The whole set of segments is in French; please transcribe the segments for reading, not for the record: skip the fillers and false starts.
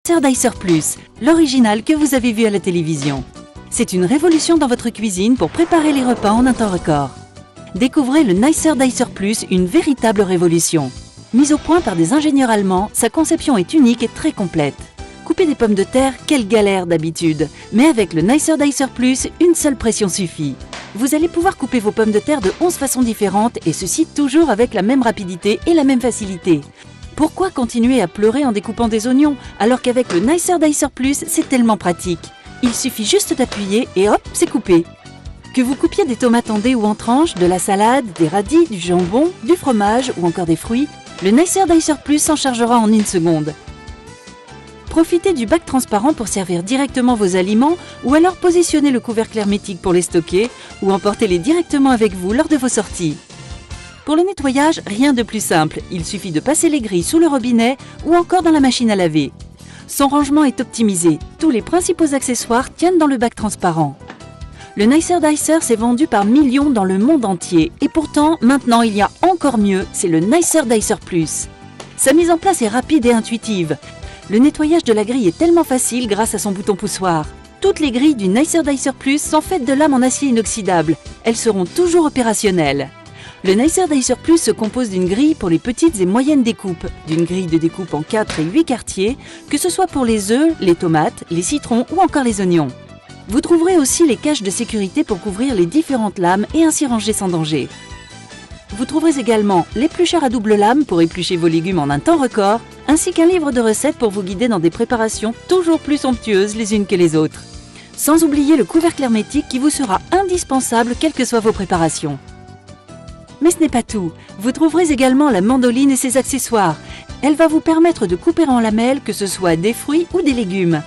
Nicer Dicer Plus, l'original que vous avez vu à la télévision. C'est une révolution dans votre cuisine pour préparer les repas en un temps record. Découvrez le Nicer Dicer Plus, une véritable révolution. Mise au point par des ingénieurs allemands, sa conception est unique et très complète. Couper des pommes de terre, quelle galère d'habitude. Mais avec le Nicer Dicer Plus, une seule pression suffit. Vous allez pouvoir couper vos pommes de terre de 11 façons différentes et ceci toujours avec la même rapidité et la même facilité. Pourquoi continuer à pleurer en découpant des oignons alors qu'avec le Nicer Dicer Plus, c'est tellement pratique. Il suffit juste d'appuyer et hop, c'est coupé. Que vous coupiez des tomates en dés ou en tranches, de la salade, des radis, du jambon, du fromage ou encore des fruits, le Nicer Dicer Plus s'en chargera en une seconde. Profitez du bac transparent pour servir directement vos aliments ou alors positionnez le couvercle hermétique pour les stocker ou emportez-les directement avec vous lors de vos sorties. Pour le nettoyage, rien de plus simple, il suffit de passer les grilles sous le robinet ou encore dans la machine à laver. Son rangement est optimisé, tous les principaux accessoires tiennent dans le bac transparent. Le Nicer Dicer s'est vendu par millions dans le monde entier et pourtant, maintenant il y a encore mieux, c'est le Nicer Dicer Plus. Sa mise en place est rapide et intuitive. Le nettoyage de la grille est tellement facile grâce à son bouton poussoir. Toutes les grilles du Nicer Dicer Plus sont faites de lames en acier inoxydable. Elles seront toujours opérationnelles. Le Nicer Dicer Plus se compose d'une grille pour les petites et moyennes découpes, d'une grille de découpe en 4 et 8 quartiers, que ce soit pour les œufs, les tomates, les citrons ou encore les oignons. Vous trouverez aussi les caches de sécurité pour couvrir les différentes lames et ainsi ranger sans danger. Vous trouverez également l'éplucheur à double lame pour éplucher vos légumes en un temps record, ainsi qu'un livre de recettes pour vous guider dans des préparations toujours plus somptueuses les unes que les autres. Sans oublier le couvercle hermétique qui vous sera indispensable quelles que soient vos préparations. Mais ce n'est pas tout, vous trouverez également la mandoline et ses accessoires. Elle va vous permettre de couper en lamelles que ce soit des fruits ou des légumes.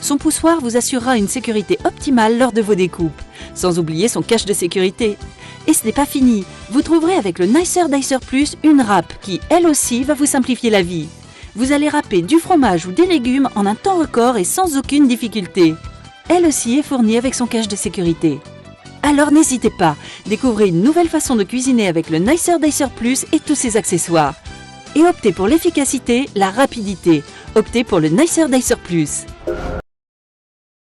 Son poussoir vous assurera une sécurité optimale lors de vos découpes, sans oublier son cache de sécurité. Et ce n'est pas fini, vous trouverez avec le Nicer Dicer Plus une râpe qui, elle aussi, va vous simplifier la vie. Vous allez râper du fromage ou des légumes en un temps record et sans aucune difficulté. Elle aussi est fournie avec son cache de sécurité. Alors n'hésitez pas, découvrez une nouvelle façon de cuisiner avec le Nicer Dicer Plus et tous ses accessoires. Et optez pour l'efficacité, la rapidité. Optez pour le Nicer Dicer Plus.